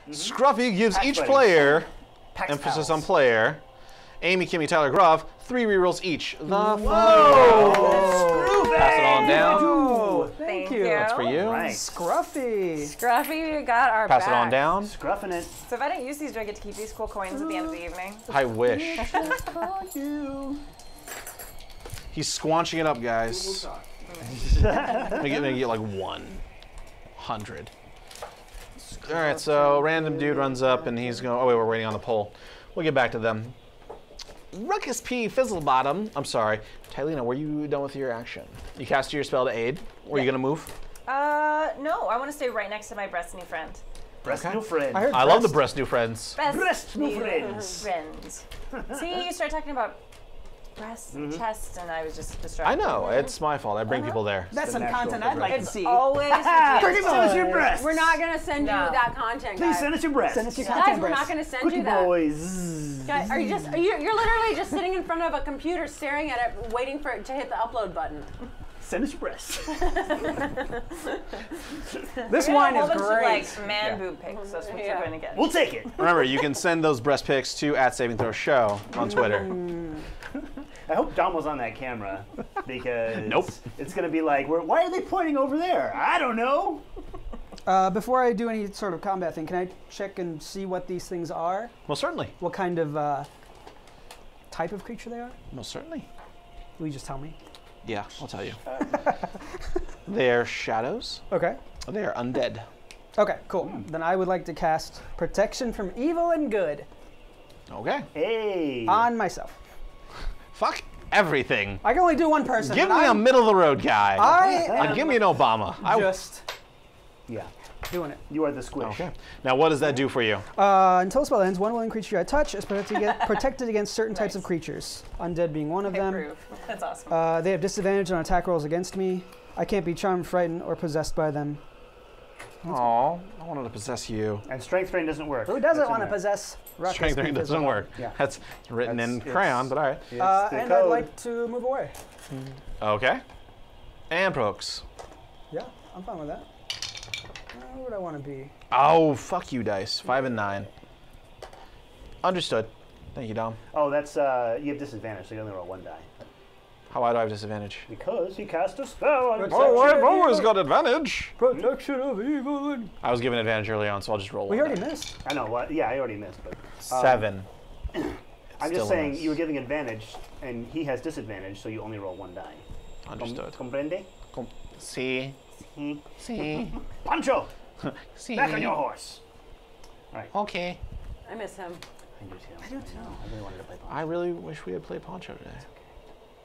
Scruffy gives Pax each buddies. player, Pax emphasis pals. on player, Amy, Kimi, Tyler, Gaurav, 3 rerolls each. The Whoa! Pass it on down. Oh, thank you. That's for you. Right. Scruffy. Scruffy, we got our Pass back. it on down. Scruffing it. So if I didn't use these, do I get to keep these cool coins at the end of the evening? I wish. He's squanching it up, guys. Make it like 100. All right, so random dude runs up and he's going. Oh wait, we're waiting on the poll. We'll get back to them. Ruckus P, Fizzlebottom. I'm sorry, Tylina. Were you done with your action? You cast your spell to aid. Were you gonna move? No, I want to stay right next to my breast new friend. Breast new friend. I heard I love the breast new friends. Breast new friends. friends. See, you start talking about breasts and chest, and I was just distracted. I know, it's my fault. I bring people there. That's some natural content I'd like to It's see. always Send us your breasts. We're not going to send No. you that content, Please guys. send us your breasts. Send us your Guys, content we're not breasts. going to send Cookie you that. boys. Guys, you're literally just sitting in front of a computer staring at it, waiting for it to hit the upload button. Send us your breasts. This We got wine a whole is bunch of, great. like, man boob pics. That's what you're going to get. We'll take it. Remember, you can send those breast pics to @SavingThrowShow on Twitter. I hope Dom was on that camera because Nope. it's going to be like, why are they pointing over there? I don't know. Before I do any sort of combat thing, can I check and see what these things are? Most certainly. What kind of type of creature they are? Most certainly. Will you just tell me? Yeah, I'll tell you. They're shadows. Okay. They are undead. Okay, cool. Then I would like to cast Protection from Evil and Good Okay. Hey. on myself. Fuck everything. I can only do one person. Give and me a I'm middle of the road guy. I Give me an Obama. just Yeah. doing it. You are the squish. Okay. Now, what does that do for you? Until the spell ends, one willing creature I touch is protected against certain types of creatures. Undead being one of them. Improve. That's awesome. They have disadvantage on attack rolls against me. I can't be charmed, frightened, or possessed by them. Aw, I wanted to possess you. And strength drain doesn't work. Who doesn't That's in want to there. possess Ruckus Strength P rating doesn't Fizzlebottom? work. Yeah. That's written in It's- crayon, but all right. It's the And I'd code. like to move away. Okay. And pokes. Yeah, I'm fine with that. Where would I want to be? Oh, fuck you, dice. 5 and 9. Understood. Thank you, Dom. Oh, that's you have disadvantage, so you only roll 1 die. How why do I have disadvantage? Because you cast a spell on Oh, I've always got advantage. Protection of Evil and... I was given advantage early on, so I'll just roll We one already die. missed. I know what. Yeah, I already missed, but 7. I'm Still just saying miss. you were giving advantage, and he has disadvantage, so you only roll 1 die. Understood. Comprende? See. Hmm. See. Pancho, See. back on your horse. Okay. I miss him. I do too. I really wanted to play Pancho. I really wish we had played Poncho today.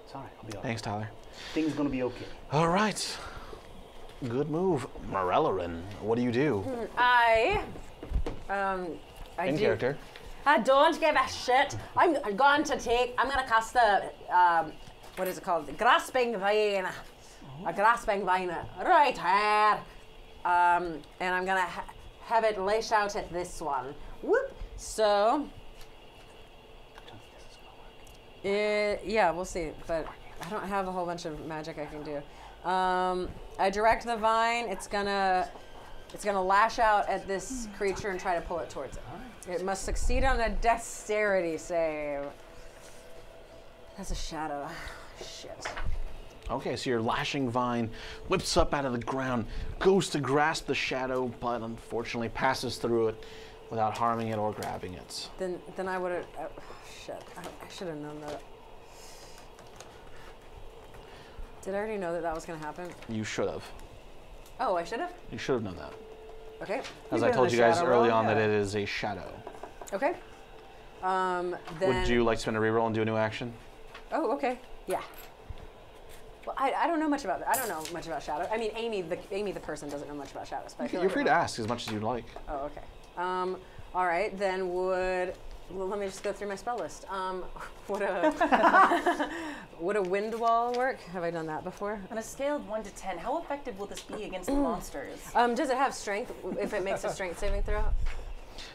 It's all right. I'll be all right. Thanks, Tyler. Things gonna be okay. All right. Good move. Merelaeryn, what do you do? I In do. character. I don't give a shit. I'm going to cast the, what is it called? The grasping vine. A grasping vine right here. And I'm going to have it lash out at this one. Whoop. So, yeah, we'll see. But I don't have a whole bunch of magic I can do. I direct the vine. It's gonna lash out at this creature and try to pull it towards it. It must succeed on a dexterity save. That's a shadow. Shit. Okay, so your lashing vine whips up out of the ground, goes to grasp the shadow, but unfortunately passes through it without harming it or grabbing it. Then I would have. Shit. I should have known that. Did I already know that was going to happen? You should have. Oh, I should have? You should have known that. Okay. As You've I been told in you the guys shadow early realm, on that yeah. it is a shadow. Okay. Then. Would you like to spend a reroll and do a new action? Oh, okay. Yeah. Well, I don't know much about that. I don't know much about shadow. I mean, Amy the person doesn't know much about shadows. But I feel You're like free to ask as much as you'd like. Oh, okay. All right, then well, let me just go through my spell list. Would a wind wall work? Have I done that before? On a scale of 1 to 10, how effective will this be against the monsters? Does it have strength if it makes a strength saving throw?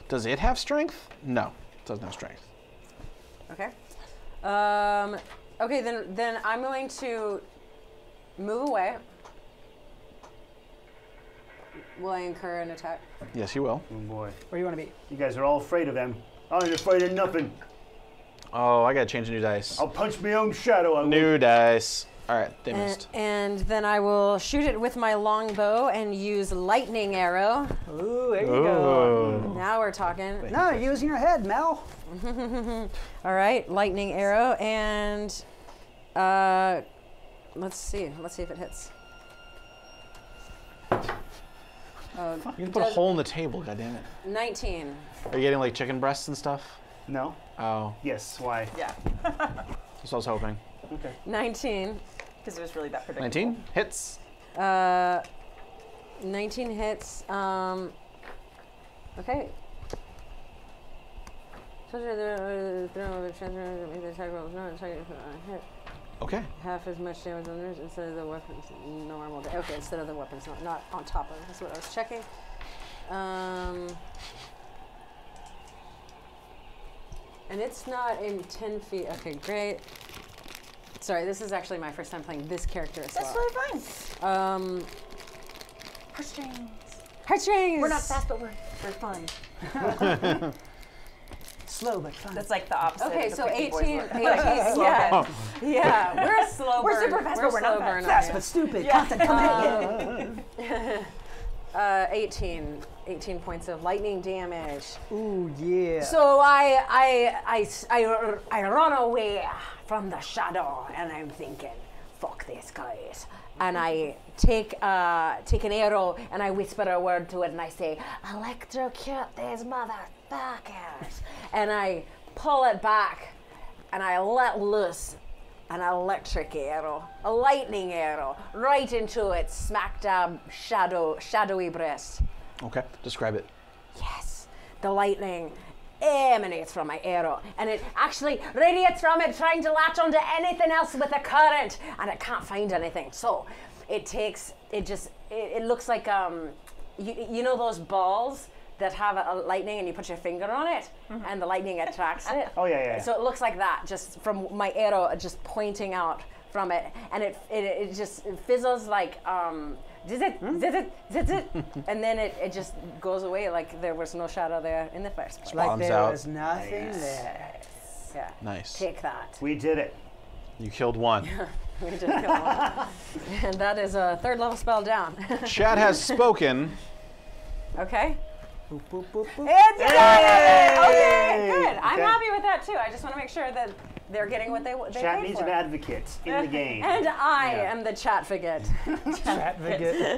Does it have strength? No, it doesn't have strength. Okay. Okay, then I'm going to move away. will I incur an attack? Yes, you will. Oh boy. Where do you want to be? You guys are all afraid of them. I ain't afraid of nothing. Oh, I gotta change a new dice. I'll punch my own shadow. New dice. All right, they missed. And then I will shoot it with my longbow and use lightning arrow. Ooh, there you go. Now we're talking. No, you're using your head, Mel. All right, lightning arrow, and let's see if it hits. You can put a hole in the table, goddammit. 19. Are you getting like chicken breasts and stuff? No. Oh, Yes. Why? Yeah. that's what I was hoping. Okay. 19. Because it was really that predictable. 19 hits. 19 hits. Okay. Okay. Half as much damage on theirs instead of the weapons normal. Okay, instead of the weapons, not on top of it. That's what I was checking. And it's not in 10 feet. Okay, great. Sorry, this is actually my first time playing this character as That's well. really fine. Heartstrings. Heartstrings! We're not fast, but we're fun. Slow but fun. That's like the opposite. Okay, of the so Picky 18. Boys look. Yeah, yeah. We're a slow We're burn. super fast, We're but we're not slow burn on Fast you. but stupid. Yeah. Content coming 18 points of lightning damage. Ooh, yeah. So I run away from the shadow, and I'm thinking, fuck these guys. And I take an arrow, and I whisper a word to it, and I say, electrocute these motherfuckers. And I pull it back, and I let loose an electric arrow, a lightning arrow, right into its smack dab shadowy breast. Okay. Describe it. Yes, the lightning emanates from my arrow, and it actually radiates from it, trying to latch onto anything else with a current, and it can't find anything. So it looks like you know those balls that have a lightning, and you put your finger on it, and the lightning attracts it. Oh yeah. So it looks like that, just from my arrow, just pointing out from it, and it just fizzles like zit, and then it just goes away like there was no shadow there in the first place. Like Spawns there out. was nothing there. Yeah. Nice. Take that. We did it. You killed one. We did kill one. And that is a 3rd level spell down. Chat has spoken. Okay. Boop, boop, boop, boop. It's done! Hey! Okay, good. I'm Okay. happy with that too. I just want to make sure that they're getting what they Chat paid needs for. an advocate in the game. And I Yeah. am the chat figure. Chat video.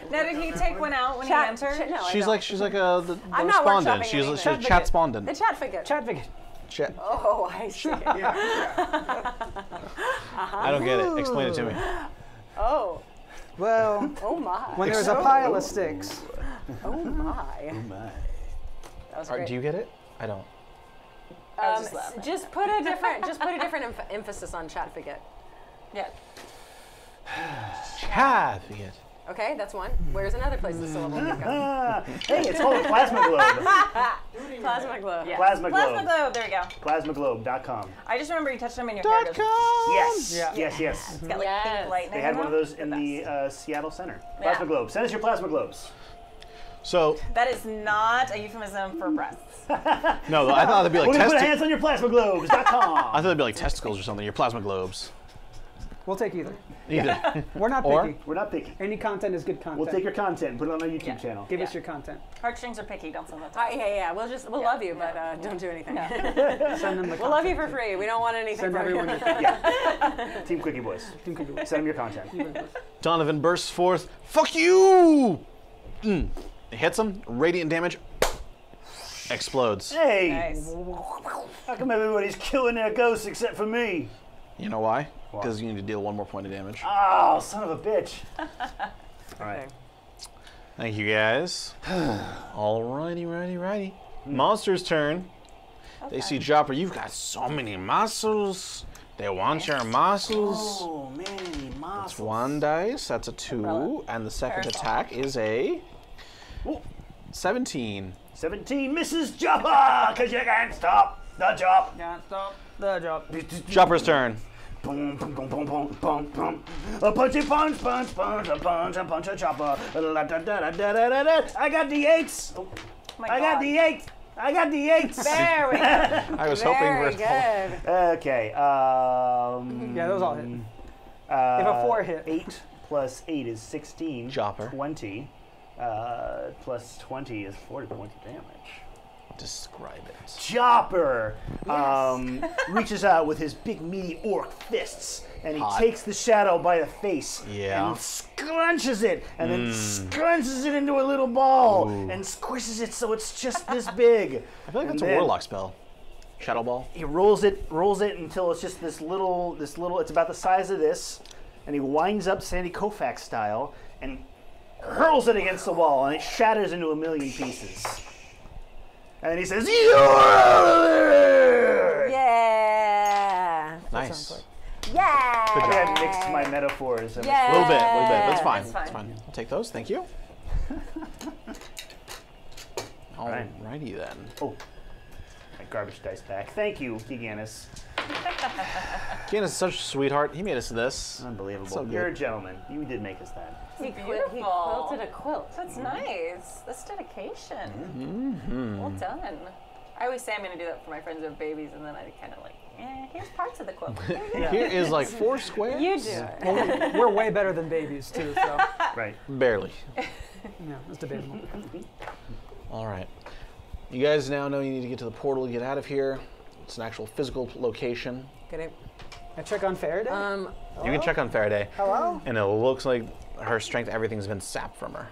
Now, did he take one out when he Chat, entered? no, I She's don't. like the I'm not respondent. workshopping She's anything. she's chat spondent. The chat figure. Chat video. Chat. Oh, I see. I don't get it. Explain it to me. Oh, Well, oh my. when there's a pile of sticks. Oh my. My. That was All right, great. do you get it? I don't. I was just laughing. Just put a different emphasis on chat figure. Yeah. Chat. Forget. Okay, that's one. Where's another place the syllable can go? Hey, it's called a plasma globe. Plasma glow. Yeah. Plasma globe. Plasma globe. There we go. Plasmaglobe.com. I just remember you touched them in your hair. It Yes. Yeah. Yes. It's got like Yes. pink lightning. They had in one of them. those in The the Seattle Center. Yeah. Plasma globe. Send us your plasma globes. So best. That is not a euphemism for breasts. no, I thought it'd be like We're gonna put testicles. our hands on your plasmaglobes.com. I thought it'd be like testicles or something. Your plasma globes. We'll take either. Either. We're not Or- picky. We're not picky. Any content is good content. We'll take your content and put it on our YouTube Yeah. channel. Give us your content. Heartstrings are picky. Don't send that to us. Yeah. We'll love you, but don't do anything. Send them the We'll love you for free. We don't want anything Send from everyone you. your Yeah. Team Quickie Boys. content. Send them your content. Donovan bursts forth. Fuck you! It hits him. Radiant damage. Explodes. Hey! Nice. How come everybody's killing their ghosts except for me? You know why? Why? Because you need to deal 1 more point of damage. Oh, son of a bitch. All right. Thank you guys. Alrighty. Monster's turn. They see Jopper. You've got so many muscles. They want your muscles. Oh, man, It's 1 dice. That's a 2. And the second Parasol. attack is a Ooh. 17. 17 misses Jopper, because you can't stop the job. Can't stop the job. Jopper's turn. Boom, boom, boom, boom, boom, boom, boom. A punchy punch, punch, punch, a punch, a chopper. I got the 8s. Oh my I got God. the 8. I got the 8s. There we go. I was hoping for Very good. Okay. Yeah, those all hit. If a 4 hit. 8 plus 8 is 16. Jopper. 20. Plus 20 is 40 points of damage. Describe it. Jopper reaches out with his big meaty orc fists, and he Hot. takes the shadow by the face Yeah. and scrunches it, and then scrunches it into a little ball Ooh. and squishes it so it's just this big. I feel like that's And a then warlock spell. Shadow ball. He rolls it until it's just this little. It's about the size of this, and he winds up Sandy Koufax style and hurls it against the wall, and it shatters into a million pieces. And he says, "You're out of there!" Yeah. Nice. Yeah. I think I mixed my metaphors. Yeah. A little bit. That's fine. That's fine. That's fine. I'll take those. Thank you. Right. Alrighty then. Oh, my garbage dice back. Thank you, Gigannis. Ken is such a sweetheart. He made us this. Unbelievable. So good. You're a gentleman. You did make us that. He Beautiful. quilted a quilt. That's nice. That's dedication. Mm-hmm. Well done. I always say I'm going to do that for my friends who have babies, and then I kind of like, here's parts of the quilt. Here is like 4 squares. You do it. Well, we're way better than babies, too, so Right. Barely. yeah, it's debatable. All right. You guys now know you need to get to the portal to get out of here. It's an actual physical location. Good. I check on Farrady. You can check on Farrady. Hello? And it looks like her strength, everything's been sapped from her.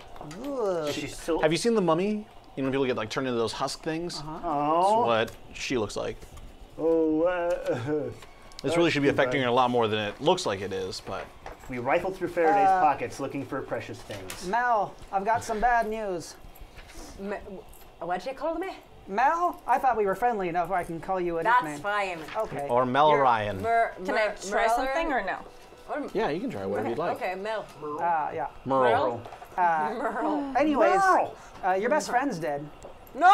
Ugh. She's still. Have you seen the mummy? You know when people get like turned into those husk things? That's Oh. what she looks like. Oh. This really should be affecting her a lot more than it looks like it is, but We rifle through Faraday's pockets looking for precious things. Mel, I've got some bad news. What'd you call me? Mel? I thought we were friendly enough where I can call you a That's nickname. fine. Okay. or Merelaeryn. Can I try something or no? Yeah, you can try whatever you'd like. Okay, Mel. Yeah. Merle. Merle. Anyways, Merle. your best friend's dead. No!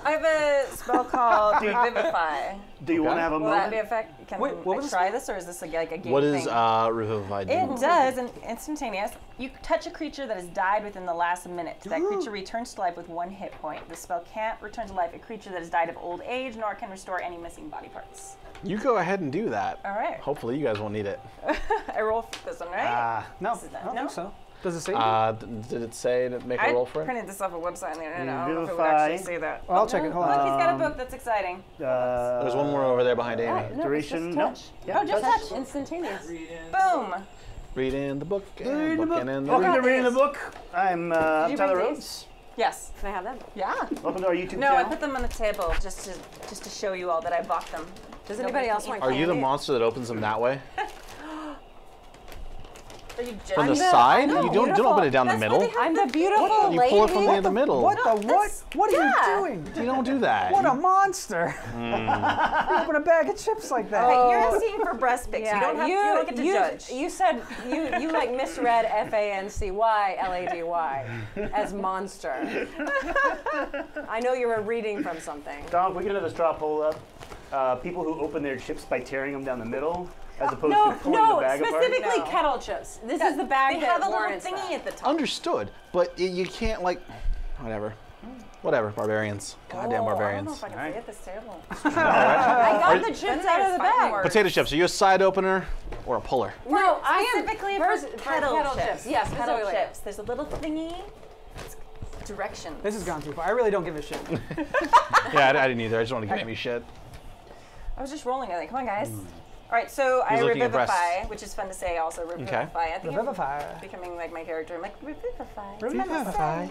I have a spell called Revivify. Do you want to have a Will that moment? be effect? Can Wait, what I was try this, or is this like a game What thing? is Revivify do? It does, and instantaneous. You touch a creature that has died within the last minute. That creature returns to life with 1 hit point. The spell can't return to life a creature that has died of old age, nor can restore any missing body parts. You go ahead and do that. All right. Hopefully you guys won't need it. I roll for this one, right? No, This is that. I don't No? think so. Does it say? Did it say to make a I roll for it? printed this off a website on the internet. I don't know if it would Revivify. actually say that. Well, I'll check it. Hold Look, on. he's got a book that's exciting. There's one more over there behind Amy. No, Duration? It's No. just touch. Yeah, Oh, just touch. touch. Instantaneous. Boom. Read in the book. Read the book book. and in the Welcome to read. Reading the Book. I'm you Tyler bring Rhoades. these? Yes. Can I have them? Yeah. Welcome to our YouTube No, I channel. put them on the table just to show you all that I bought them. Does Nobody anybody can else eat want Are you the candy? monster that opens them that way? Are you From the judging? side? no, You don't open it down the That's why middle. they have I'm the beautiful You lady. pull it from the middle. What the what? that's- What are yeah. you doing? You don't do that. What a monster! Hmm. You open a bag of chips like that. Hey, you're asking for breast pics. You don't have you don't get to judge. You said you like misread FANCYLADY as monster. I know you were reading from something. Dom, we get another straw poll up. People who open their chips by tearing them down the middle, as opposed No, to pulling the bag apart. specifically No. kettle chips. This is the bag They that have a little warrants thingy that. at the top. Understood, but you can't like, whatever. Whatever, barbarians. Goddamn I don't know barbarians. if I can Alright. stay at this table. I got the chips out of the bag. Potato chips, are you a side opener or a puller? No, I am Specifically for kettle chips. Yes, Kettle specifically. chips. There's a little thingy. Direction. This has gone too far. I really don't give a shit. Yeah, I didn't either. I just want to give me shit. I was just rolling. I think, come on, guys. All right, so I looking at breasts. revivify, which is fun to say. Also, revivify. I think Revivify. I'm becoming like my character. I'm like revivify. Revivify.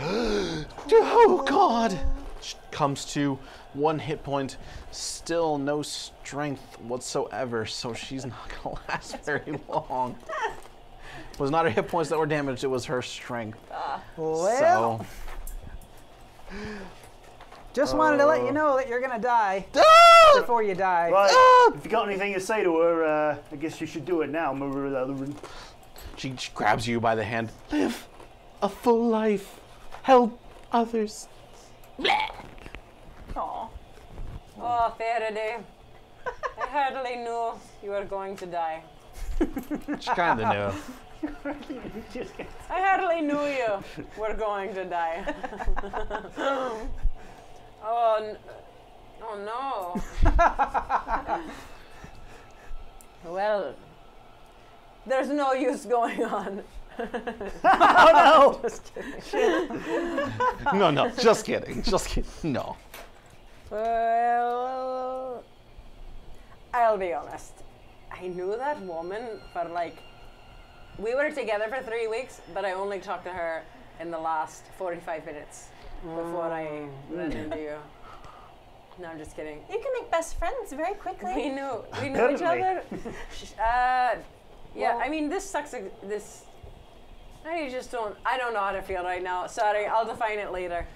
Oh God! She comes to 1 hit point, still no strength whatsoever, so she's not gonna last very long. It was not her hit points that were damaged, it was her strength. Well, So. just wanted to let you know that you're gonna die before you die. Well, if you got anything to say to her, I guess you should do it now, Merelaeryn. She grabs you by the hand. Live a full life. Help others. Aw. Oh, Farrady. hardly knew you were going to die. She kind of knew. I hardly knew you were going to die. Oh no. Well, there's no use going on. Oh no! Just kidding. No, just kidding. Just kidding. No. Well, I'll be honest. I knew that woman for we were together for 3 weeks, but I only talked to her in the last 45 minutes before I ran into you. No, I'm just kidding. You can make best friends very quickly. We knew each Apparently. other. Yeah, Well- I mean, this sucks. I don't know how to feel right now. Sorry, I'll define it later.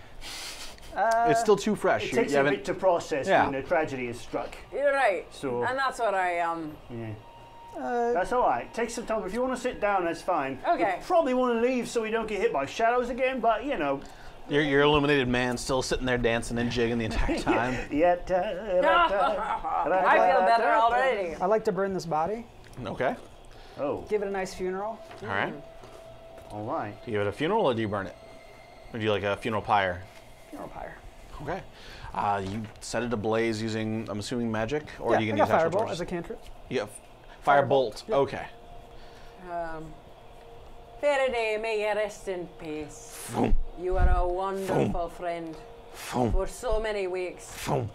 It's still too fresh. It You takes a haven't- bit to process Yeah. when a tragedy is struck. You're right. So- And that's what I Yeah. That's all right. Take some time. If you want to sit down, that's fine. Okay. You probably want to leave so we don't get hit by shadows again, but you know. Your illuminated man still sitting there dancing and jigging the entire time. I feel better already. I like to burn this body, Okay. Oh, give it a nice funeral. All right. all right. Do you give it a funeral or do you burn it? Or do you like a funeral pyre? Funeral pyre. Okay. You set it ablaze using, I'm assuming, magic? Or Yeah, are you I going to got use actual firebolt torches? as a cantrip. You have firebolt. Okay. Farrady, may you rest in peace. Boom, You are a wonderful friend boom, for so many weeks, boom,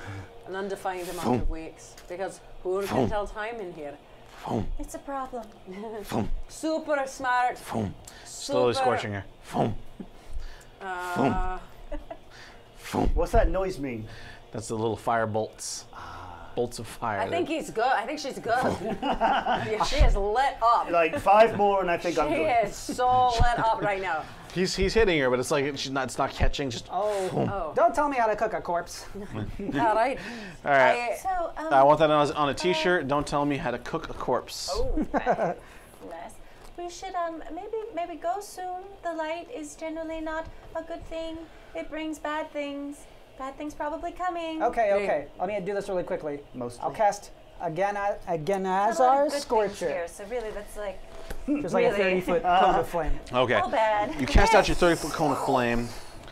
an undefined amount of weeks, because who can tell time in here? boom, It's a problem. boom, Super smart. boom. Slowly super, scorching her. Boom, boom. What's that noise mean? That's the little fire bolts. Bolts of fire. I think he's good. I think she's good. Yeah, she is lit up. Like 5 more, and I think I'm She good. is so lit up right now. He's hitting her, but it's like it's not catching. Just Oh. Don't tell me how to cook a corpse. All right. all right. So, I want that on a T-shirt. Don't tell me how to cook a corpse. Oh, nice. We should maybe go soon. The light is generally not a good thing. It brings bad things. Bad things probably coming. Okay. Let me do this really quickly. Mostly. I'll cast There's a lot of Aganazar good things Scorcher. here, so really that's like Just like a Really? 30-foot cone of flame. Okay. all bad. You cast out your 30-foot cone of flame,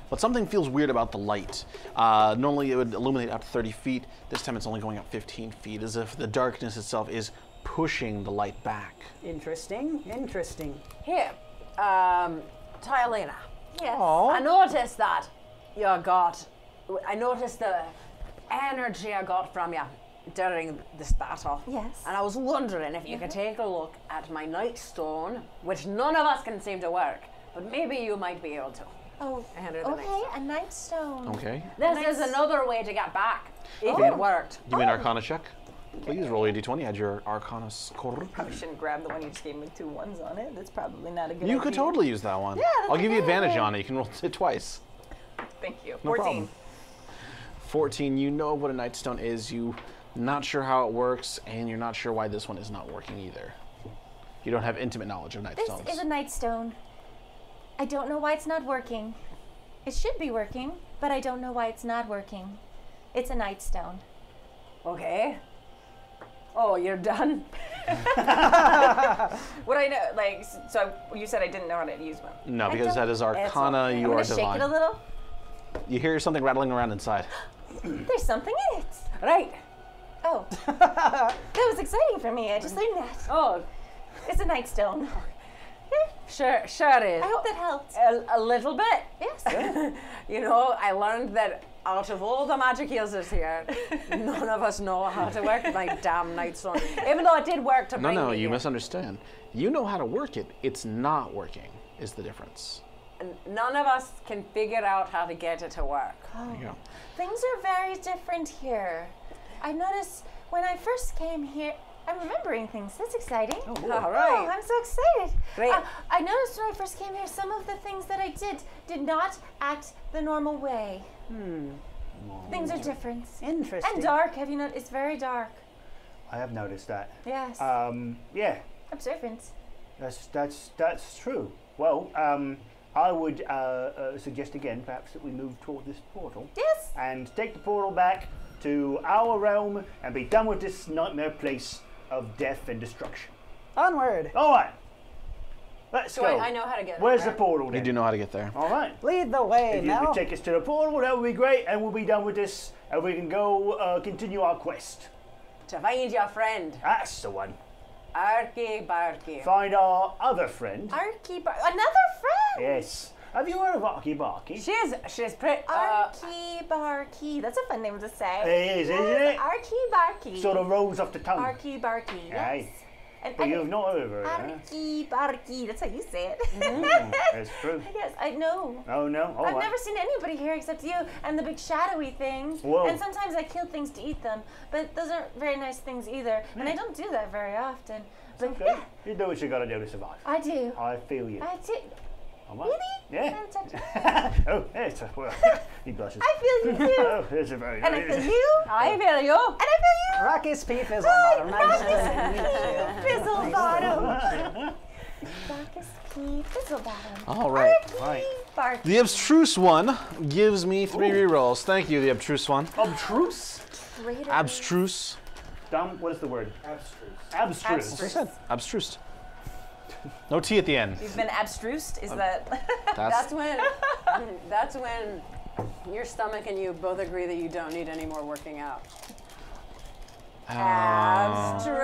but something feels weird about the light. Normally it would illuminate up to 30 feet. This time it's only going up 15 feet, as if the darkness itself is pushing the light back. Interesting. Here, Tylina. Yes. I noticed that I noticed the energy I got from you during this battle. Yes. And I was wondering if you could take a look at my Nightstone, which none of us can seem to work, but maybe you might be able to. Oh, I handed her the okay, a nightstone. Okay. This is another way to get back, if Oh. it worked. Give me an Arcana check. Please roll a d20. Add your Arcana score. Probably shouldn't grab the one you just gave me 2 1s on it. That's probably not a good idea. You could totally use that one. Yeah, that's I'll give you a good advantage idea. on it. You can roll it twice. Thank you. No 14. problem. 14. You know what a Nightstone is. You not sure how it works, and you're not sure why this one is not working either. You don't have intimate knowledge of This Nightstones. is a nightstone. I don't know why it's not working. It should be working, but I don't know why it's not working. It's a nightstone. Okay. Oh, you're done? What I know, like, so you said I didn't know how to use one. No, because that is Arcana. okay. You I'm are gonna shake divine. it a little. You hear something rattling around inside. There's something in it. Right. Oh, that was exciting for me. I just learned that. Oh, It's a nightstone. sure it is. I hope that helped. A little bit. Yes. You know, I learned that out of all the magic users here, none of us know how to work my damn Nightstone. Even though it did work to bring No, me you here. misunderstand. You know how to work it. It's not working, is the difference. None of us can figure out how to get it to work. There you go. Things are very different here. I noticed when I first came here, I'm remembering things. That's exciting. All Oh, right. I'm so excited. Great. I noticed when I first came here, some of the things that I did not act the normal way. Things are different. Interesting. And dark. Have you noticed? It's very dark. I have noticed that. Yes. Yeah, Observant. that's true. Well, I would suggest again, perhaps, that we move toward this portal Yes. and take the portal back to our realm and be done with this nightmare place of death and destruction. Onward. All right. Let's So go. I know how to get Where's there. the portal You then? do know how to get there. All right. Lead the way, If you Mel. could take us to the portal, that would be great, and we'll be done with this, and we can go continue our quest. To find your friend, That's the one. Arqe Barky. Find our other friend. Arqe another friend. Yes. Have you heard of Arqe Barky? She's pretty. Arqe Barky. That's a fun name to say. It is, isn't it? Arqe Barky. Sort of rolls off the tongue. Arqe Barky. Yes. Aye. And, But you've not heard of her, huh? Arqe Barky. That's how you say it. That's true. Yes, I know. Oh, no? All I've right. never seen anybody here except you and the big shadowy things. Whoa. And sometimes I kill things to eat them, but those aren't very nice things either. And I don't do that very often. But Okay. yeah, You do what you gotta do to survive. I do. I feel you. I do. All right. Really? Yeah. Fantastic. Oh, yes. Well, he blushes. I feel you too. Oh, there's a very And I feel you. I feel you. And I feel you. Ruckus P. Fizzlebottom. Nice to meet you. Fizzlebottom. Ruckus P. Fizzlebottom. All right. Right. Barky. The abstruse one gives me 3 rerolls. Thank you, the abstruse one. Obtruse? Traitor. Abstruse. Dumb, what is the word? Abstruse. Abstruse. That's what I said. Abstruse. No T at the end. You've been abstrused? Is that? That's when. That's when your stomach and you both agree that you don't need any more working out. Abstruse.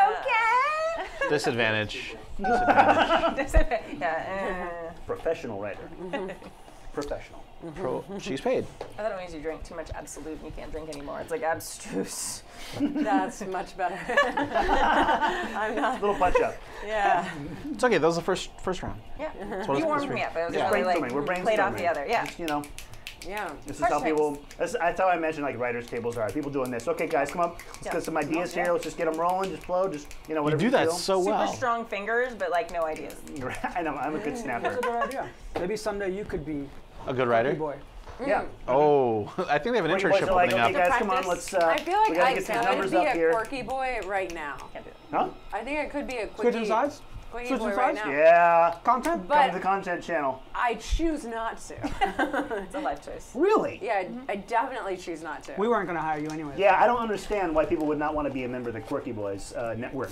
Okay. Disadvantage. Disadvantage. Yeah. Professional writer. Professional. She's paid. I thought it means you drink too much absolute and you can't drink anymore. It's like abstruse. That's much better. I'm not. Little punch up. Yeah. It's okay. That was the first round. Yeah. what You it's warmed supposed to me be. up. It was Yeah. really Brainstorming. We're like played off the brainstorming. other. Yeah. Just, you know, Yeah. this is Hard how things. people, that's how I imagine like writers' tables are. People doing this. Okay, guys, come up. Let's get some ideas here. Let's just get them rolling. Just flow. Just, you know, You whatever do that feel. so Super well. strong fingers, but like no ideas. I know, I'm a good snapper. That's a good idea. Maybe someday you could be A good a writer. boy. Yeah. Oh, I think they have an When you boys internship are like, opening okay, up. guys, come on, let's, I feel like we gotta I get these could numbers be up a here. quirky boy right now. Can't do it. Huh? I think I could be a Switch quickie, in sides? quickie Switch boy in right sides? now. Yeah. Content? Come But to the content channel. I choose not to. It's a life choice. Really? Yeah, I definitely choose not to. We weren't going to hire you anyway. Yeah, I don't understand why people would not want to be a member of the Quirky Boys network.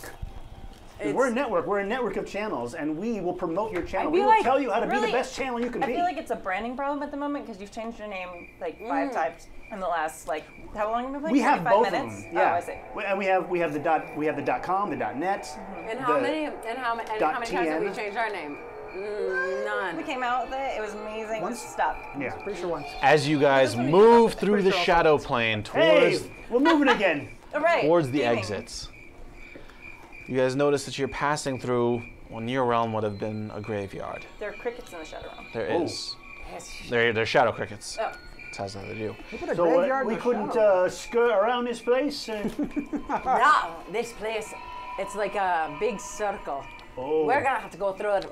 'Cause we're a network. We're a network of channels, and we will promote your channel. We feel will like tell you how to be really- the best channel you can I be. feel like it's a branding problem at the moment because you've changed your name like 5 times in the last like how long have we been playing? we have 45 both minutes? of them. Yeah. Oh, I see. And we have the .com, the .net. And how the many times have we .tn. changed our name? None. We came out with it. It was amazing. Once? Stop. Yeah. Pretty sure once. As you guys move through the shadow plane towards Hey, we're moving again. All right. towards the gaming. exits, you guys notice that you're passing through what in your realm would have been a graveyard. There are crickets in the shadow realm. There Oh. is. They're shadow crickets. Oh. That's how they do. We put a So graveyard we in the couldn't shadow. skirt around this place. No, this place, it's like a big circle. Oh. We're gonna have to go through it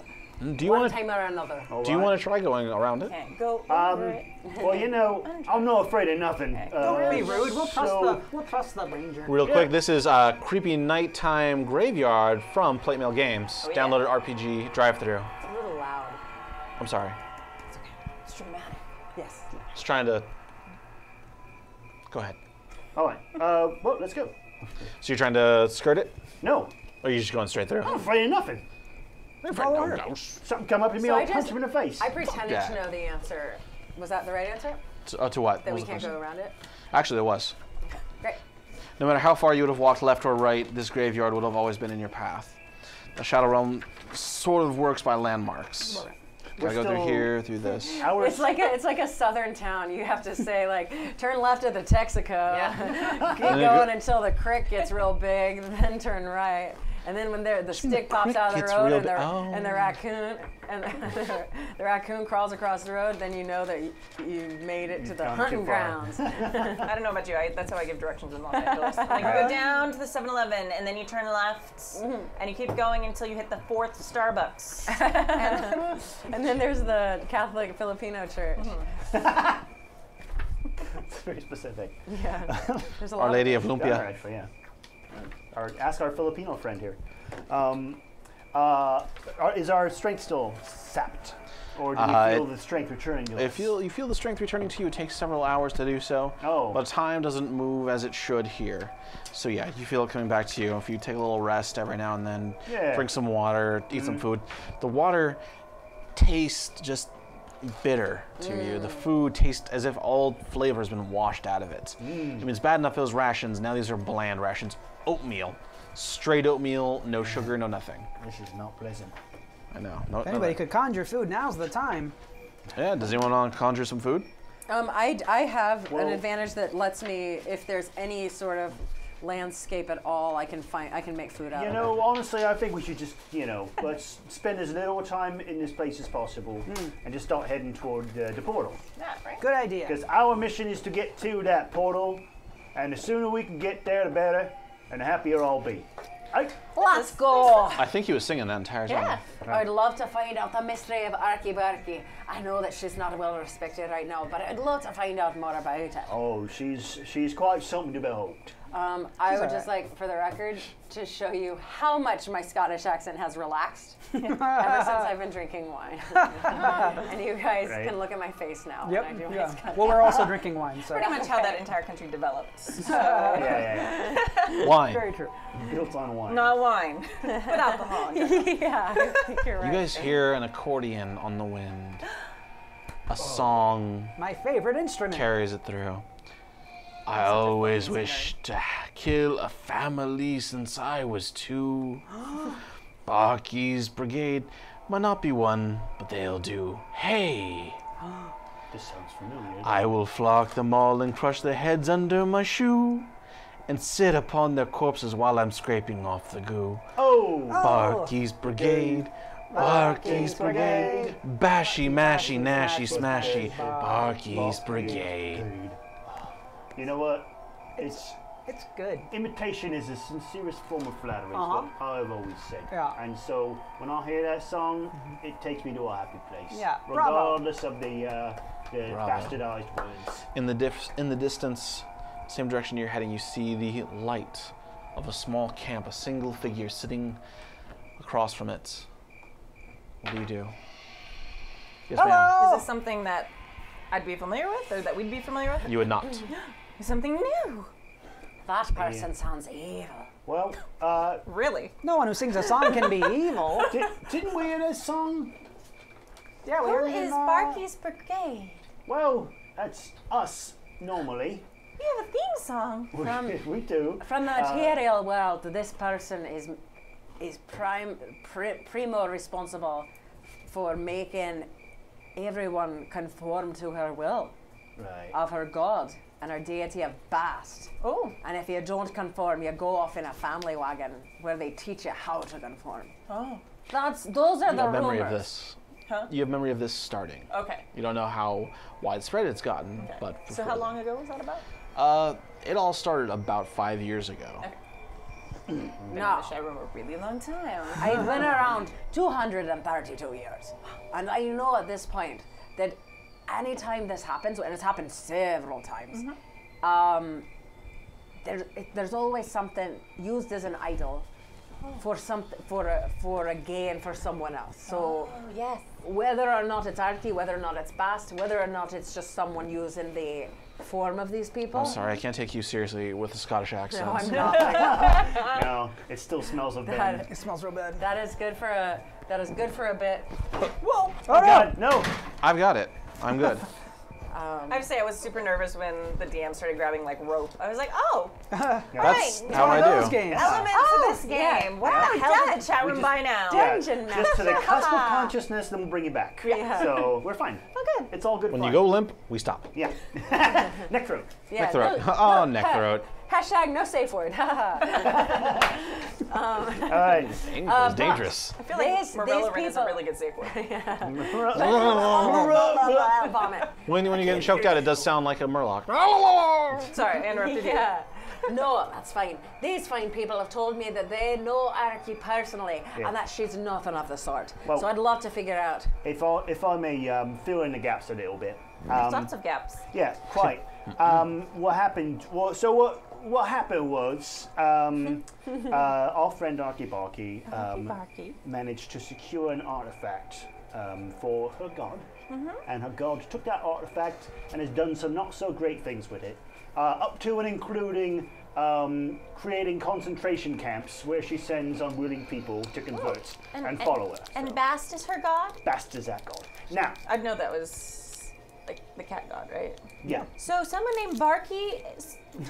Do you one want to? time or another. Do you want to try going around it? Can't go over it. Well, you know, I'm not afraid of nothing. Don't be rude. We'll so- trust the ranger. Real quick, this is a creepy nighttime graveyard from Plate Mail Games. Oh, yeah. Downloaded RPG drive-through. It's a little loud. I'm sorry. It's dramatic. Yes. Just trying to. Go ahead. All right. Well, let's go. So you're trying to skirt it, No, or are you just going straight through? I'm afraid of nothing. Follow her. Something come up to me, So I'll I punch just- him in the face. I pretended that. to know the answer. Was that the right answer? To what? That What was we the can't question? go around it? Actually, it was. Great. No matter how far you would have walked left or right, this graveyard would have always been in your path. The Shadow Realm sort of works by landmarks. We're Gotta go through still- here, through this. Ours, It's like a southern town. You have to say like, turn left at the Texaco. Keep going until the creek gets real big, then turn right. And then when the stick pops creek out of the gets road real and big. and the raccoon and the raccoon crawls across the road, then you know that you made it to the gone hunting too far. grounds. I don't know about you. That's how I give directions in Los Angeles. Like you go down to the 7-Eleven and then you turn left and you keep going until you hit the 4th Starbucks. And then there's the Catholic Filipino church. it's very specific. Yeah. There's a lot Our Lady of Yeah, Lumpia. actually, yeah. Ask our Filipino friend here. Is our strength still sapped? Or do you feel the strength returning to us? You feel the strength returning to you. It takes several hours to do so. Oh. But time doesn't move as it should here. So yeah, you feel it coming back to you. If you take a little rest every now and then, drink some water, eat some food. The water tastes just bitter to you. The food tastes as if all flavor has been washed out of it. I mean, it's bad enough those rations. Now these are bland rations. Oatmeal. Straight oatmeal, no sugar, no nothing. This is not pleasant. I know. No, If anybody could conjure food, now's the time. Yeah, does anyone want to conjure some food? I have an advantage that lets me, if there's any sort of landscape at all, I can make food out of it. You know, honestly, I think we should just, let's spend as little time in this place as possible and just start heading toward the portal. Yeah, right. Good idea. Because our mission is to get to that portal, and the sooner we can get there, the better, and the happier I'll be. Right? Let's go! I think he was singing that entire song. Yeah. I'd love to find out the mystery of Arqe Barky. I know that she's not well respected right now, but I'd love to find out more about it. Oh, she's quite something to behold. I would just like, for the record, to show you how much my Scottish accent has relaxed ever since I've been drinking wine. And you guys can look at my face now when I do my Scottish. Well, we're also drinking wine, so. Pretty much how that entire country developed. So. Yeah. Wine. Very true. Built on wine. Not wine, but alcohol. Yeah, I think you're right. You guys hear an accordion on the wind. A song My favorite instrument. carries it through. I always wished to kill a family since I was 2. Barky's Brigade might not be one, but they'll do. Hey! This sounds familiar. I will flock them all and crush their heads under my shoe and sit upon their corpses while I'm scraping off the goo. Oh! Barky's Brigade, Barky's Brigade, bashy, mashy, nashy, smashy, Barky's Brigade. You know what? It's good. Imitation is the sincerest form of flattery, is what I've always said. Yeah. And so when I hear that song, it takes me to a happy place. Yeah, bravo. Regardless of the bastardized words. In the distance, same direction you're heading, you see the light of a small camp, a single figure sitting across from it. What do you do? Yes, ma'am. Is this something that I'd be familiar with, or that we'd be familiar with? You would not. Something new. That person sounds evil. Well, Really? No one who sings a song can be evil. didn't we hear that song? Yeah, we Who heard it is in, Barky's Brigade? Well, that's us, normally. We have a theme song. We do. From the material world, this person is primo responsible for making everyone conform to her will Right. of her god and her deity of Bast. Oh. And if you don't conform, you go off in a family wagon where they teach you how to conform. Oh. Those are You the have memory rumors. of this. Huh? You have memory of this starting. Okay. You don't know how widespread it's gotten, but So how long ago was that about? it all started about 5 years ago. No, I remember a really long time. I've been around 232 years. And I know at this point that anytime this happens, and it's happened several times, there's always something used as an idol for a gain for someone else. So Yes. whether or not it's Arqe, whether or not it's Bast, whether or not it's just someone using the form of these people. I'm sorry, I can't take you seriously with the Scottish accent. No, I'm not. No, it still smells of bad. It smells real bad. That is good for a bit. Whoa! Oh, God, no! I've got it. I'm good. I have to say, I was super nervous when the DM started grabbing like rope. I was like, oh, That's Right. how I Those do. games. elements Oh, of this yeah. game. Wow, Yeah. hell did the chat room by now? Dungeon Just to the master. cusp of consciousness, then we'll bring you back. Yeah. So we're fine. Oh, good. It's all good When fun. you go limp, we stop. Yeah. Neck throat. Yeah, Neck throat. no- Oh, neck throat. Hashtag no safe word. All right. English is dangerous. I feel like These Merelaeryn is a people- really good safe word. Vomit. When you're getting choked out, it does sound like a murloc. Sorry, I interrupted you. Yeah. No, that's fine. These fine people have told me that they know Arqe personally Yeah. and that she's nothing of the sort. Well- So I'd love to figure out. If I may fill in the gaps a little bit. There's lots of gaps. Yeah, quite. What happened? What happened was our friend Arqe Barky Barky. managed to secure an artifact for her god. And her god took that artifact and has done some not so great things with it. Up to and including creating concentration camps where she sends unwilling people to convert and follow her. And Bast is her god? Bast is that god. Now, I'd know that was like the cat god, right? yeah. So someone named Barky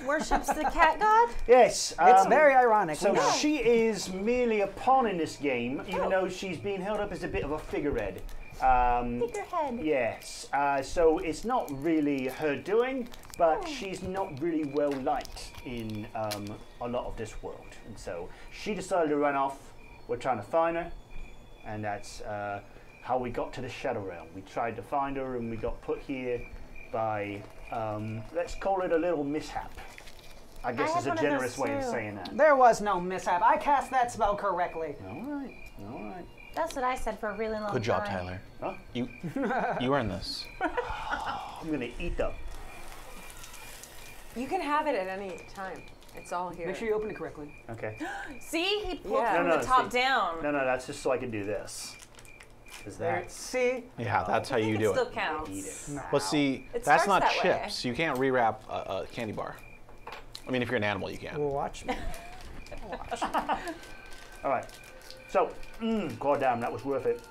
worships the cat god? Yes. It's very ironic. So we know. she is merely a pawn in this game, even though she's being held up as a bit of a figurehead. Figurehead. Yes. So it's not really her doing, but she's not really well liked in a lot of this world. And so she decided to run off. We're trying to find her, and that's how we got to the Shadow Realm. We tried to find her, and we got put here by, let's call it a little mishap. I guess I is had a one of generous those way of too. saying that. There was no mishap. I cast that spell correctly. All right, all right. That's what I said for a really long time. Good job, Tyler. Huh? You earned this. I'm gonna eat them. You can have it at any time. It's all here. Make sure you open it correctly. Okay. See? He pulled Yeah. from No, the top see. down. No, that's just so I can do this. Is that? See? Yeah, that's how you do Still it. counts. Eat it. No. But see, It that's starts not that way. chips. You can't rewrap a candy bar. I mean, if you're an animal, you can. Well, watch me. All right. So, god damn, that was worth it.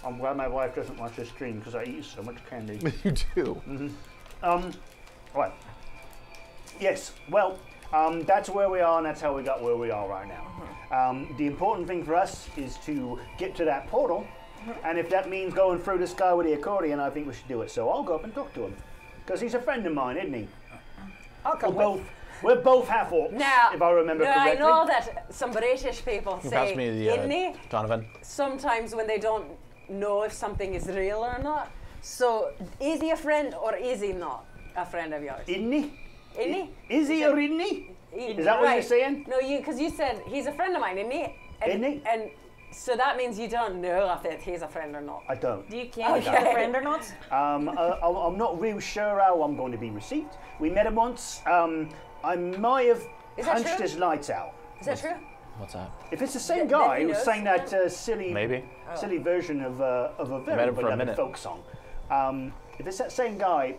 I'm glad my wife doesn't watch this stream because I eat so much candy. You do. All right. Yes. Well, that's where we are, and that's how we got where we are right now. The important thing for us is to get to that portal, and if that means going through the sky with the accordion, I think we should do it. So I'll go up and talk to him because he's a friend of mine, isn't he? I'll come We're both half-orcs, Now, if I remember now correctly. I know that some British people You pass say me the inni Donovan. sometimes when they don't know if something is real or not. So, is he a friend or is he not a friend of yours? Isn't he? Inni? Is he or isn't he? Is that what you're saying? No, because you said he's a friend of mine, isn't he? Isn't he? And so that means you don't know if he's a friend or not. I don't. Do you care if you're a friend or not? I'm not really sure how I'm going to be received. We met him once. I might have Is that punched true? his lights out. Is that true? What's that? If it's the same Then guy he who knows. sang that silly, Maybe. silly version of a met very him for a beloved minute. folk song, if it's that same guy,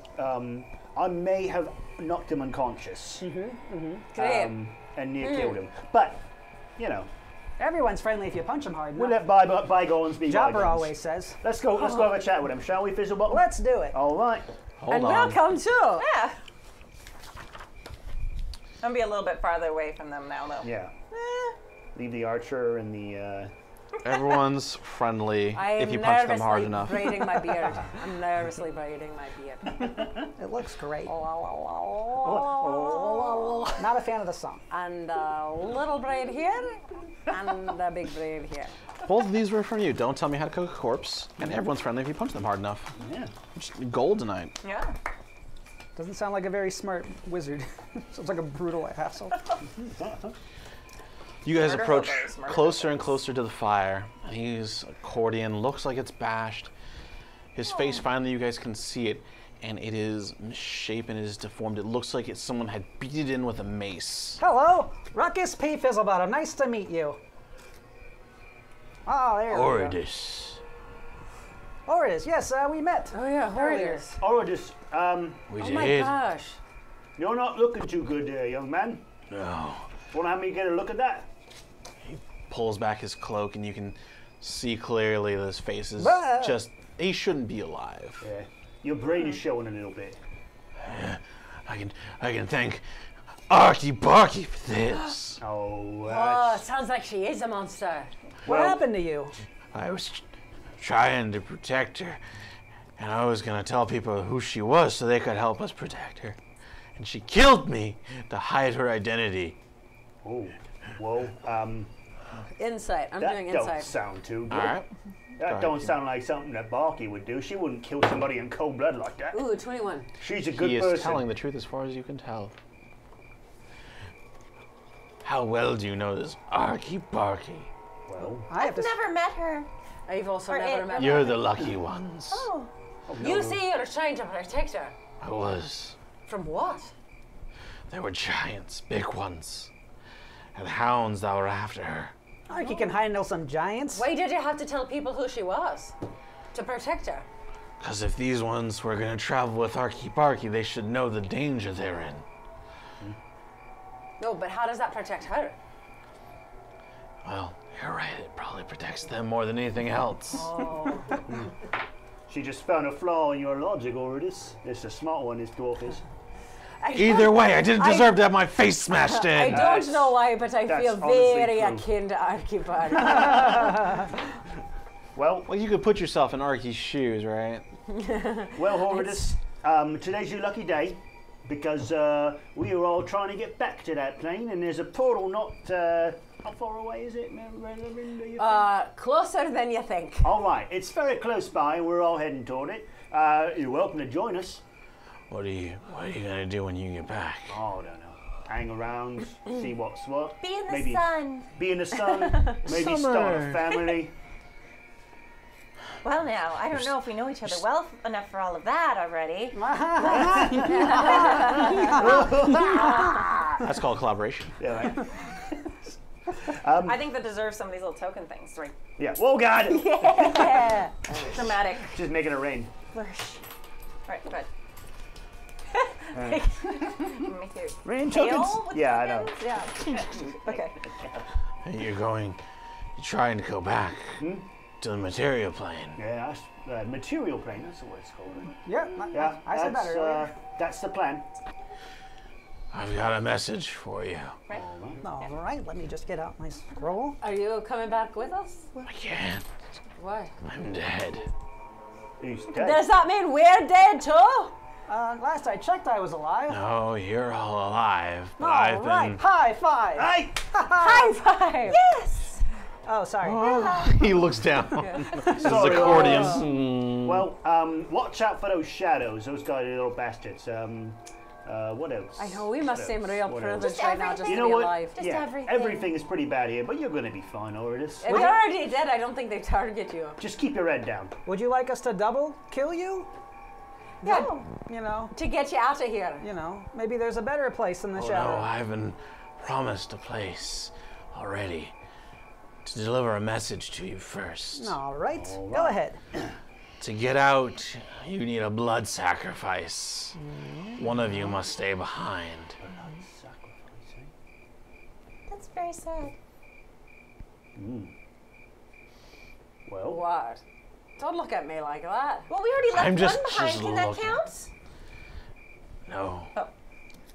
I may have knocked him unconscious Great. and near killed him. But you know, Everyone's friendly if you punch them hard we'll enough. let bygones be Jopper bygones. always says. Let's go have a chat with him, shall we, Fizzlebottom? Let's do it. All right. Hold And on. welcome too. Yeah. I'm gonna be a little bit farther away from them now, though. Yeah. Leave the archer and the. Everyone's friendly I am if you punch them hard nervously enough. braiding my beard. I'm nervously braiding my beard. It looks great. Oh. Not a fan of the song. And a little braid here, and a big braid here. Both of these were from you. Don't tell me how to cook a corpse. And everyone's friendly if you punch them hard enough. Yeah. Just gold tonight. Yeah. Doesn't sound like a very smart wizard. Sounds like a brutal hassle. You guys Murder approach hobos, murder closer and closer to the fire. His accordion looks like it's bashed. His face, finally, you guys can see it, and it is misshapen, it is deformed. It looks like someone had beat it in with a mace. Hello, Ruckus P. Fizzlebottom. Nice to meet you. Oh, there we go. Rhoades. Rhoades, yes, we met. Oh yeah, Earlier. Rhoades. Origis, We Oh did. my gosh. you're not looking too good there, young man. No. Want to have me get a look at that? Pulls back his cloak, and you can see clearly that his face is Bah. just. He shouldn't be alive. Yeah. Your brain is showing a little bit. I can thank Arqe Barky for this. Oh, Oh, it sounds like she is a monster. What well, happened to you? I was trying to protect her, and I was gonna tell people who she was so they could help us protect her. And she killed me to hide her identity. Oh, whoa. Insight. I'm That doing don't insight. sound too good. All right. That don't sound like something that Barky would do. She wouldn't kill somebody in cold blood like that. Ooh, 21. She's a good He is person. telling the truth as far as you can tell. How well do you know this Arqe Barky? Well, I have to. Never met her. I've also Or never it- met her. You're the lucky ones. Oh. You say you're trying to protect her. I was. From what? There were giants, big ones, and hounds that were after her. Arqe can handle some giants. Why did you have to tell people who she was? To protect her. Because if these ones were going to travel with Arqe Barky, they should know the danger they're in. No, but how does that protect her? Well, you're right. It probably protects them more than anything else. Oh. She just found a flaw in your logic, Rhoades. It's a smart one, this dwarf is. Either way, I didn't deserve to have my face smashed I in. don't know why, but I feel honestly very true. akin to Arqe Barky. Well, Well, you could put yourself in Arqe's shoes, right? Rhoades, today's your lucky day because we are all trying to get back to that plane, and there's a portal not. How far away is it, Merelaeryn, do you think? Closer than you think. All right, it's very close by, and we're all heading toward it. You're welcome to join us. What are you gonna do when you get back? Oh, I don't know. Hang around, see what's what. Be in the Maybe sun. Be in the sun. Maybe start a family. Well, now, I don't know if we know each other well enough for all of that already. That's called collaboration. Yeah, right. I think that deserves some of these little token things. Right? Yeah. Whoa, God! Yeah. Dramatic Just making it rain. flourish. All right, good. Right. Make it Rain hail tokens. with Yeah, I know. tokens? Yeah. Okay. And you're trying to go back to the material plane. Yeah, that's material plane. That's what it's called. Right? Yeah, Yeah, I said that earlier. That's the plan. I've got a message for you. Right. All right, let me just get out my scroll. Are you coming back with us? I can't. Why? I'm dead. He's dead. Does that mean we're dead too? Last I checked, I was alive. No, you're all alive. But All I've right, been. high five. Hey! High five! Yes! Oh, sorry. He looks down. His Sorry. accordion. Well, watch out for those shadows. Those guys are little bastards. What else? I know, we must seem real What privileged else? right now just You to know be what? alive. Just yeah, everything. everything is pretty bad here, but you're going to be fine, Rhoades. If you're already dead, I don't think they target you. Just keep your head down. Would you like us to double kill you? Yeah. You know, To get you out of here. maybe there's a better place in the Oh, shadow. no, I've been promised a place already to deliver a message to you first. All right, go ahead. To get out, you need a blood sacrifice. One of you must stay behind. That's very sad. Well, What? Don't look at me like that. Well, we already left I'm just- one behind. just Can that looking. count? No. Oh.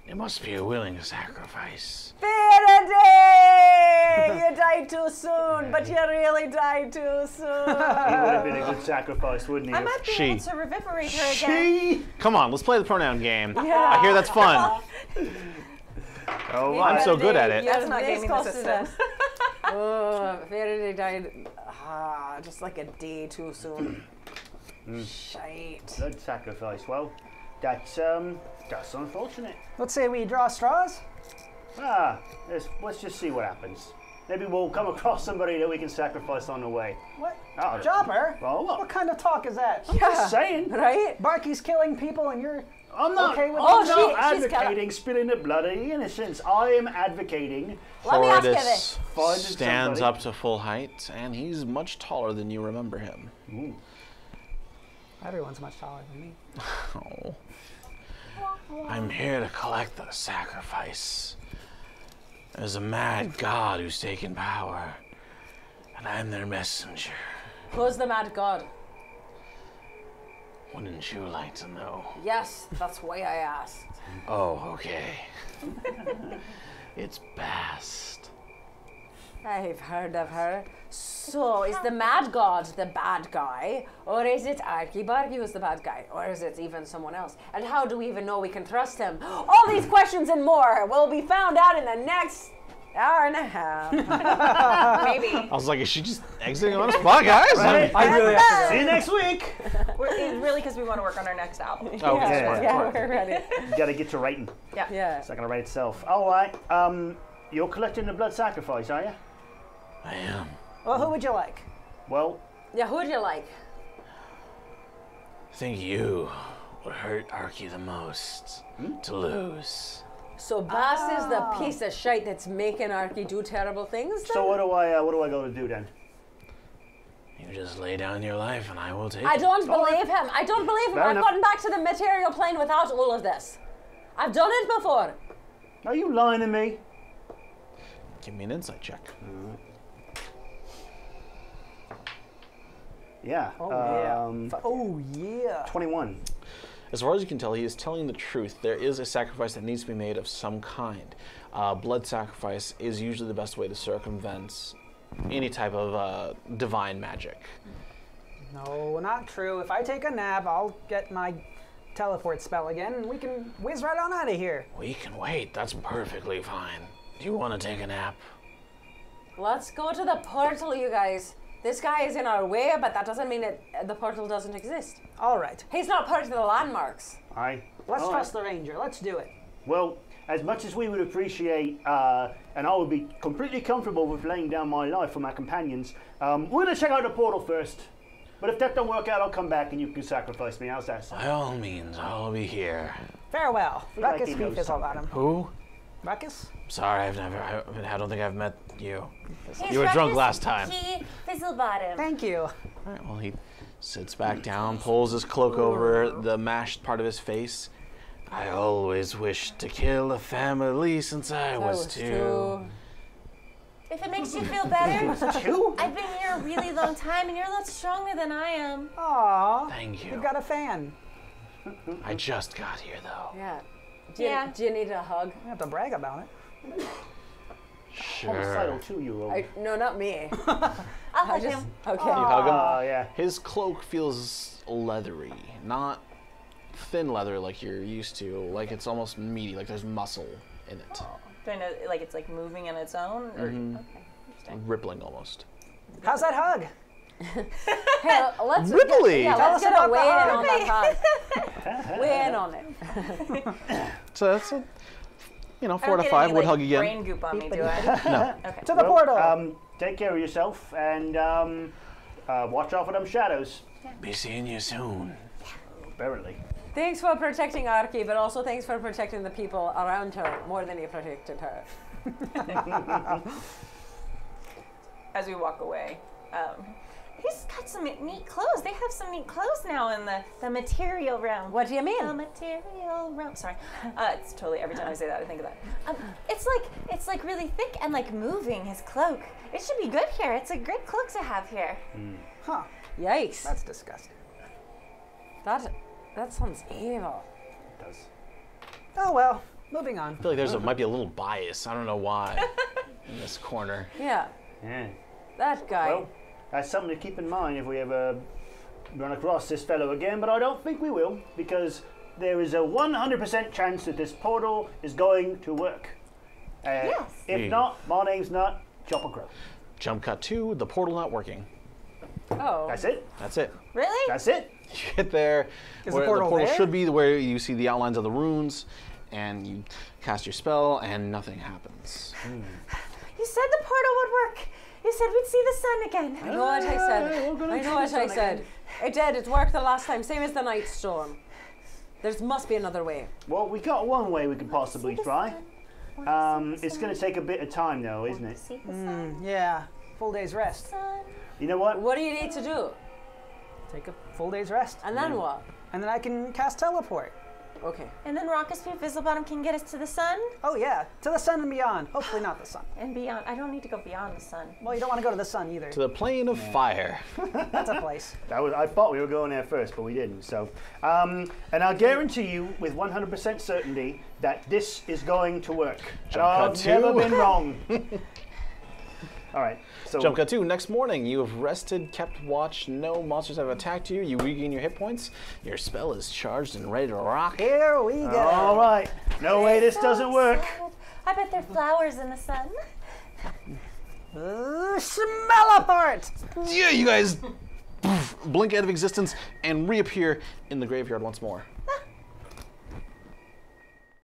It must be a willing sacrifice. Farrady! You died too soon, but you really died too soon. he would have been a good sacrifice, wouldn't he? I might be She. able to revivorate her again. She. Come on, let's play the pronoun game. Yeah. I hear that's fun. Oh, I'm right. so good at it. You're That's not this gaming the close to system. this. Oh, Farrady died just like a day too soon. Shite. Blood sacrifice. Well, that's unfortunate. Let's say we draw straws. Let's just see what happens. Maybe we'll come across somebody that we can sacrifice on the way. What? Oh, Jopper? Well, what? What kind of talk is that? Just saying. Right? Barky's killing people and you're I'm not, okay with I'm that? not she's advocating spilling the blood of the innocents. I am advocating. Let me ask you Horridus this. Finding stands somebody. up to full height, and he's much taller than you remember him. Everyone's much taller than me. Oh. I'm here to collect the sacrifice. There's a mad god who's taken power, and I'm their messenger. Who's the mad god? Wouldn't you like to know? Yes, that's why I asked. Oh, okay. It's Bast. I've heard of her. So, is the mad god the bad guy? Or is it Arqe Barky who's the bad guy? Or is it even someone else? And how do we even know we can trust him? All these questions and more will be found out in the next hour and a half. Maybe. I was like, is she just exiting on the spot, guys? Right? I really have to See you next week. It's really because we want to work on our next album. Oh, Yeah. smart, Yeah, smart. we're ready. You gotta get to writing. Yeah. Yeah. It's not gonna write itself. All right. You're collecting the blood sacrifice, are you? I am. Well, who would you like? Well, Yeah, who'd you like? I think you would hurt Arqe the most to lose. So Bast is the piece of shite that's making Arqe do terrible things? so what do I go to do then? You You just lay down your life and I will take I it. don't believe him. I don't believe him. Fair I've enough. gotten back to the material plane without all of this. I've done it before. Are you lying to me? Give me an insight check. Yeah. Oh, yeah. 21. As far as you can tell, he is telling the truth. There is a sacrifice that needs to be made of some kind. Blood sacrifice is usually the best way to circumvent any type of divine magic. No, not true. If I take a nap, I'll get my teleport spell again, and we can whiz right on out of here. We can wait. That's perfectly fine. Do you want to take a nap? Let's go to the portal, you guys. This guy is in our way, but that doesn't mean the portal doesn't exist. All right. He's not part of the landmarks. Let's trust the ranger. Let's do it. Well, as much as we would appreciate, and I would be completely comfortable with laying down my life for my companions, we're going to check out the portal first. But if that don't work out, I'll come back and you can sacrifice me. How's that sound? By all means, I'll be here. Farewell. Feel like Ruckus he P. knows Fizzlebottom. Who? Ruckus? Sorry, I don't think I've met you. He's You were drunk Ruckus last time. P. Fizzlebottom. Thank you. All right, well, he sits back down, pulls his cloak over the mashed part of his face. I always wished to kill a family since I was two. If it makes you feel better, Two? I've been here a really long time and you're a lot stronger than I am. Aw. Thank you. You've got a fan. I just got here, though. Yeah. Yeah. Do you need a hug? You have to brag about it. Homicidal Sure. 2-year-old. No, not me. I'll hug just, him. okay. You hug him? Yeah. His cloak feels leathery, not thin leather like you're used to. Like it's almost meaty, like there's muscle in it. Do I know, like it's like moving on its own? Or, Okay, interesting. Rippling almost. How's that hug? Hey, let's Ripply! let's Tell get us a weigh in about on that hug. Weigh in on it. So that's a, I 4 don't to get 5 any, would like, hug again. Brain goop on me, do I? No. Okay. To the portal. Take care of yourself and watch out for them shadows. Be seeing you soon. Apparently. Thanks for protecting Arqe, but also thanks for protecting the people around her more than you protected her. As we walk away, he's got some neat clothes. They have some neat clothes now in the material realm. What do you mean? The material realm. Sorry, it's totally every time I say that I think of that. It's like really thick and like moving. His cloak. It should be good here. It's a great cloak to have here. Huh. Yikes. That's disgusting. That sounds evil. It does. Oh, well. Moving on. I feel like might be a little bias. I don't know why. In this corner. Yeah, Yeah. that guy. Well, that's something to keep in mind if we ever run across this fellow again, but I don't think we will, because there is a 100% chance that this portal is going to work. Yes. If not, my name's not Jopper. Jump cut 2, the portal not working. Oh. That's it. That's it. Really? That's it. You get there, Is where the portal there? should be where you see the outlines of the runes, and you cast your spell, and nothing happens. You said the portal would work. You said we'd see the sun again. I know what I said. we're gonna I know see what the I sun said. again. It did. It worked the last time. Same as the night storm. There must be another way. Well, we got one way we could possibly try. It's going to take a bit of time, though, isn't it? See the sun. Yeah. Full day's rest. You know what? What do you need to do? Take a full day's rest. And then what? And then I can cast teleport. Okay. And then Ruckus P. Fizzlebottom can get us to the sun Oh, yeah. To the sun and beyond. Hopefully not the sun. and beyond. I don't need to go beyond the sun. Well, you don't want to go to the sun either. To the plane of fire. That's a place. I thought we were going there first, but we didn't. So, and I'll guarantee you with 100% certainty that this is going to work. Jump cut I've never 2. been wrong. All right. So Jump cut 2, next morning, you have rested, kept watch, no monsters have attacked you, you regain your hit points, your spell is charged and ready to rock. Here we go. all right. No way this doesn't work. Excited. I bet there are flowers in the sun. Smell apart. Yeah, you guys blink out of existence and reappear in the graveyard once more.